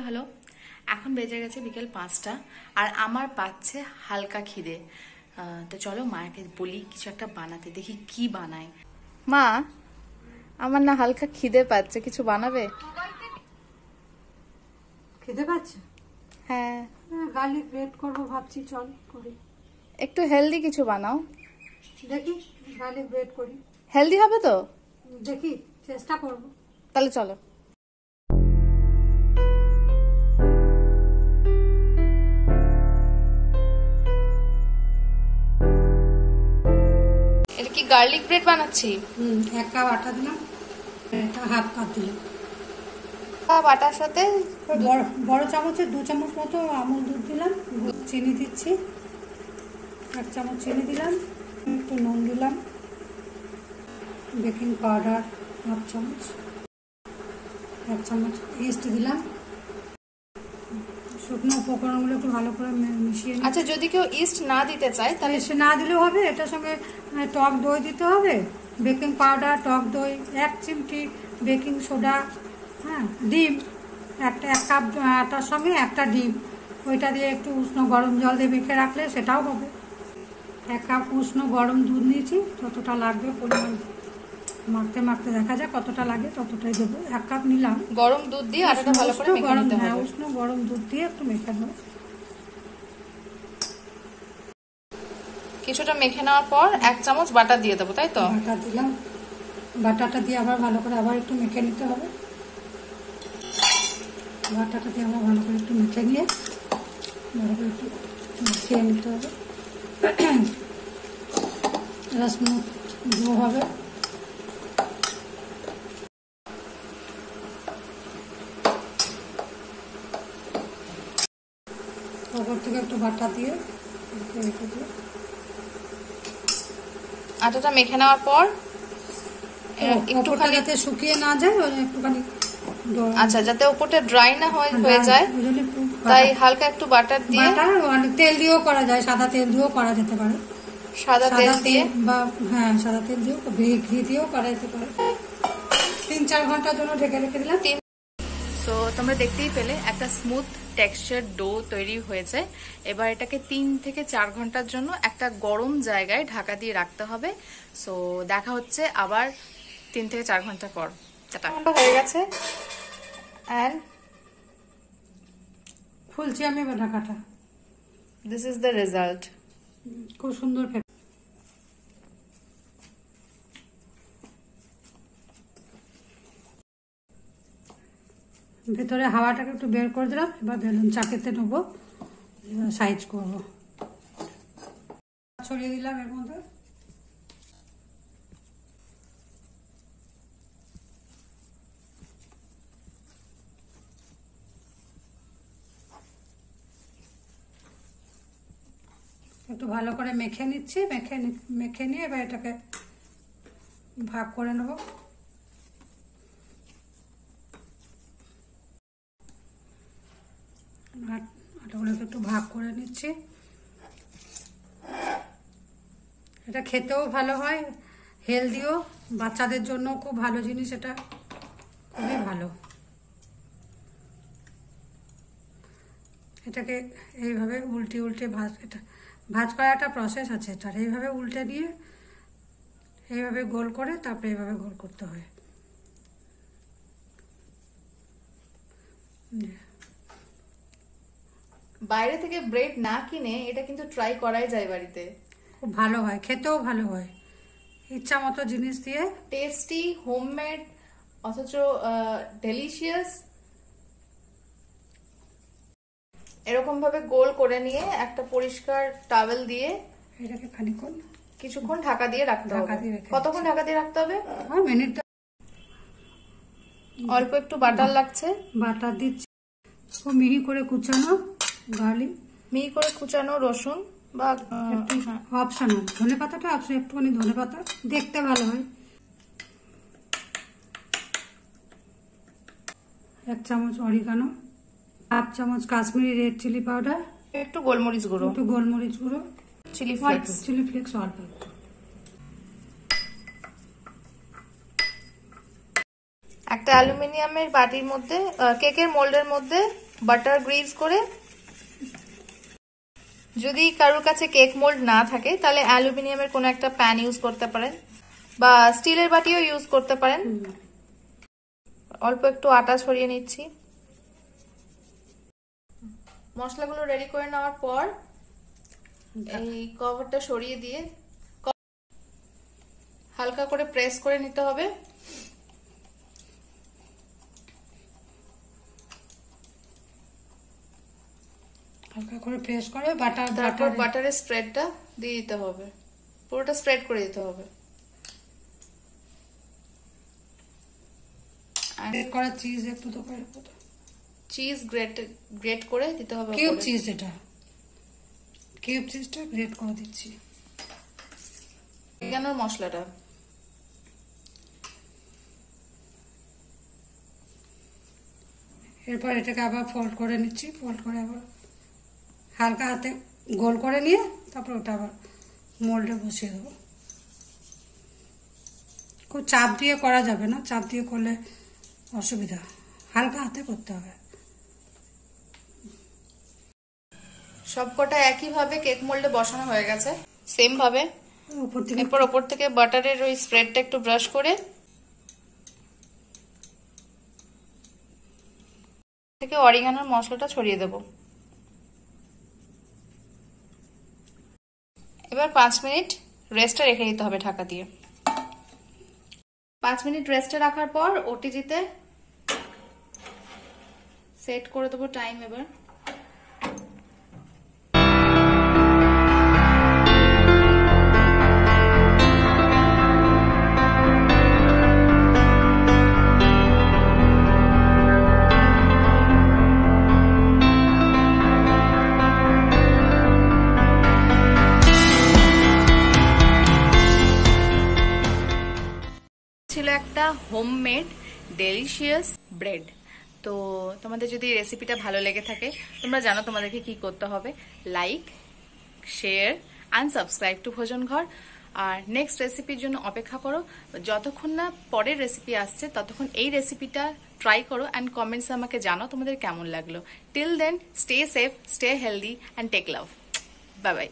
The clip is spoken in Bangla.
হ্যালো, এখন বেজে গেছে বিকেল 5টা আর আমার পাচ্ছে হালকা খিদে। তো চলো মাকে বলি কিছু একটা বানাতে, দেখি কি বানায়। মা, আমার না হালকা খিদে পাচ্ছে, কিছু বানাবে? খিদে পাচ্ছে? হ্যাঁ, গার্লিক ব্রেড করবো ভাবছি, চল করি। একটু হেলদি কিছু বানাও। দেখি গার্লিক ব্রেড করি। হেলদি হবে তো? দেখি, চেষ্টা করব। তাহলে চলো। এটা কি গার্লিক ব্রেড বানাচ্ছি? 1 কাপ আটা দিলাম, এটা হাফ কাপ দিলাম। আটার সাথে বড় চামচের 2 চামচ মতো আমুল দুধ দিলাম, চিনি দিচ্ছি 1 চামচ চিনি দিলাম, একটু নুন দিলাম, বেকিং পাউডার হাফ চামচ, 1 চামচ ইস্ট দিলাম। শুকনো উপকরণগুলো একটু ভালো করে মিশিয়ে নিই। আচ্ছা, যদি কেউ ইস্ট না দিতে চায় তাহলে সে না দিলেও হবে। এটার সঙ্গে টক দই দিতে হবে, বেকিং পাউডার, টক দই, 1 চিমটি বেকিং সোডা, হ্যাঁ, ডিম, এক কাপ আটার সঙ্গে 1টা ডিম, ওইটা দিয়ে একটু উষ্ণ গরম জল দিয়ে মেখে রাখলে সেটাও হবে। 1 কাপ উষ্ণ গরম দুধ নিয়েছি, যতটা লাগবে পরিমাণ মাখতে মাখতে দেখা যায় কতটা লাগে ততটাই দেবো। 1 কাপ নিলাম। গরম দুধ দিয়ে আটাটা ভালো করে মেখে নিতে হবে। হ্যাঁ, উষ্ণ গরম দুধ দিয়ে একটু মেখে নেব। কিছুটা মেখে নেওয়ার পর 1 চামচ বাটার দিয়ে দেবো, তাই তো? বাটা দিলাম, বাটাটা দিয়ে আবার ভালো করে আবার একটু মেখে নিতে হবে। বাটাটা দিয়ে আবার ভালো করে একটু মেখে নিয়ে ভালো করে একটু মিশিয়ে নিতে হবে। স্মুথ ডো হবে। ওপর থেকে একটু বাটা দিয়ে রেখে দিয়ে আটাটা মেখে নেওয়ার পর একটুখানি যাতে শুকিয়ে না যায়, একটুখানি, আচ্ছা, যাতে উপরটা ড্রাই না হয়ে যায়, তাই হালকা একটু বাটার দিয়ে, তেল দিয়েও করা যায়, সাদা তেল দিয়েও করা যেতে পারে, সাদা তেল দিয়ে বা হ্যাঁ সাদা তেল দিয়েও, ঘি দিয়েও করা যেতে পারে। 3-4 ঘন্টার জন্য ঢেকে রেখে দিলাম। তো তোমরা দেখতেই পেলে একটা স্মুথ টেক্সচার ডো তৈরি হয়েছে। এবার এটাকে 3 থেকে 4 ঘন্টার জন্য একটা গরম জায়গায় ঢাকা দিয়ে রাখতে হবে। সো দেখা হচ্ছে আবার 3 থেকে 4 ঘন্টা পর। হয়ে গেছে and খুলছি আমি ঢাকাটা। this is the result. খুব সুন্দর। ভেতরে হাওয়াটাকে একটু বের করে দিলাম। এবার বেলুন চাকিতে নেবো, সাইজ করব। ছড়িয়ে দিলাম এর মধ্যে। একটু ভালো করে মেখে নিচ্ছি, মেখে নিয়ে এবার এটাকে ভাগ করে নেব। আটাগুলোকে একটু ভাগ করে নিচ্ছি। এটা খেতেও ভালো হয়, হেলদিও, বাচ্চাদের জন্য খুব ভালো জিনিস, এটা খুবই ভালো। এটাকে এইভাবে উল্টে উল্টে ভাজ করার একটা প্রসেস আছে এটার। এইভাবে উল্টে দিয়ে এইভাবে গোল করে তারপরে এইভাবে গোল করতে হয়। বাইরে থেকে ব্রেড না কিনে এটা কিন্তু ট্রাই করাই যায় বাড়িতে, খুব ভালো হয়, খেতেও ভালো হয়, ইচ্ছা মতো জিনিস দিয়ে। টেস্টি, হোমমেড, অথচ ডেলিশিয়াস। এরকম ভাবে গোল করে নিয়ে একটা পরিষ্কার টাওয়েল দিয়ে এটাকে কিছুক্ষণ ঢাকা দিয়ে রাখতে হবে। কতক্ষণ ঢাকা দিয়ে রাখতে হবে? মিনিট। অল্প একটু বাটার লাগছে, বাটার দিচ্ছি। খুব মিহি করে কুচানো গার্লিক, মিহি করে কুচানো রসুন বা অপশনাল, ধনে পাতাটা অপশনাল, একটুখানি ধনে পাতা দেখতে ভালো হয়। 1 চামচ অরিগানো, 1/2 চামচ কাশ্মীরি রেড চিলি পাউডার, একটু গোলমরিচ গুঁড়ো, চিলি ফ্লেক্স অল্প। একটা অ্যালুমিনিয়ামের বাটির মধ্যে, কেকের মোল্ডের মধ্যে বাটার গ্রিজ করে, যদি কারোর কাছে কেক মোল্ড না থাকে তাহলে অ্যালুমিনিয়ামের কোনো একটা প্যান ইউজ করতে পারেন বা স্টিলের বাটিও ইউজ করতে পারেন। অল্প একটু আটা ছড়িয়ে নিচ্ছি। মশলাগুলো রেডি করে নেওয়ার পর এই কভারটা সরিয়ে দিয়ে হালকা করে প্রেস করে নিতে হবে। হালকা করে প্রেস করে তারপর বাটারের স্প্রেডটা দিয়ে দিতে হবে, পুরোটা স্প্রেড করে দিতে হবে। গ্রেট করা চিজ একটু তো করে, চিজ গ্রেট করে দিতে হবে। কিউব চিজ, এটা কিউব চিজটা গ্রেট করে দিচ্ছি। অরিগানোর মশলাটা এরপর এটাকে আবার ফোল্ড করে নিচ্ছি, ফোল্ড করে আবার হালকা হাতে গোল করে নিয়ে তারপর ওটা আবার মোল্ডে বসিয়ে দেবো। খুব চাপ দিয়ে করা যাবে না, চাপ দিয়ে করলে অসুবিধা, হালকা হাতে করতে হবে। সবকটা একইভাবে কেক মোল্ডে বসানো হয়ে গেছে, সেম ভাবে। উপর থেকে এরপর ওপর থেকে বাটারের ওই স্প্রেডটা একটু ব্রাশ করে থেকে অরিগানোর মশলাটা ছড়িয়ে দেব। এবার 5 মিনিট রেস্টে রেখে দিতে হবে ঢাকা দিয়ে। 5 মিনিট রেস্টে রাখার পর ওটিজিতে সেট করে দেবো টাইম। এবার ছিল একটা হোমমেড ডেলিশিয়াস ব্রেড। তো তোমাদের যদি রেসিপিটা ভালো লেগে থাকে, তোমরা জানো তোমাদেরকে কি করতে হবে, like, share and subscribe to ভোজন ঘর। আর নেক্সট রেসিপির জন্য অপেক্ষা করো। যতক্ষণ না পরের রেসিপি আসছে ততক্ষণ এই রেসিপিটা ট্রাই করো অ্যান্ড কমেন্টসে আমাকে জানাও তোমাদের কেমন লাগলো। Till then, stay safe, stay healthy and take love. Bye by.